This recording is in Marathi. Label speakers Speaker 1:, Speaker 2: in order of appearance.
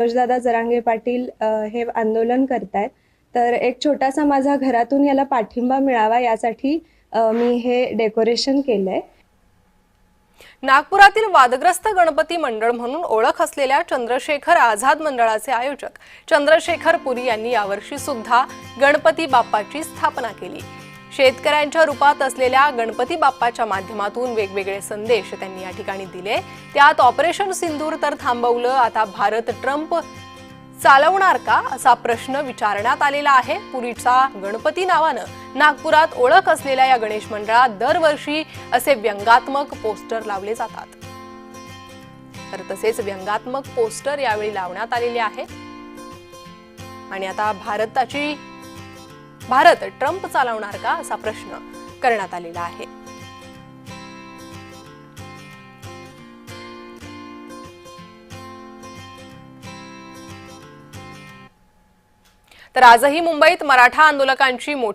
Speaker 1: मनोजदादा जरांगे पाटील हे आंदोलन करतायत, तर एक छोटासा माझा घरातून याला पाठिंबा मिळावा यासाठी मी हे डेकोरेशन केलंय।
Speaker 2: नागपुरातील वादग्रस्त गणपती मंडळ म्हणून ओळख असलेल्या चंद्रशेखर आझाद मंडळाचे आयोजक चंद्रशेखर पुरी यांनी यावर्षी सुद्धा गणपती बाप्पाची स्थापना केली। शेतकऱ्यांच्या रूपात असलेल्या गणपती बाप्पाच्या माध्यमातून वेगवेगळे संदेश त्यांनी या ठिकाणी दिले। त्यात ऑपरेशन सिंदूर तर थांबवलं, आता भारत ट्रम्प चालवणार का असा प्रश्न विचारण्यात आलेला आहे। पुरीचा गणपती नावानं नागपुरात ओळख असलेल्या या गणेश मंडळात दरवर्षी असे व्यंगात्मक पोस्टर लावले जातात। तर तसेच व्यंगात्मक पोस्टर यावेळी लावण्यात आलेले आहे आणि आता भारत ट्रम्प चालवणार का असा प्रश्न करण्यात आलेला आहे। तर आजही मुंबईत मराठा आंदोलकांची मोठी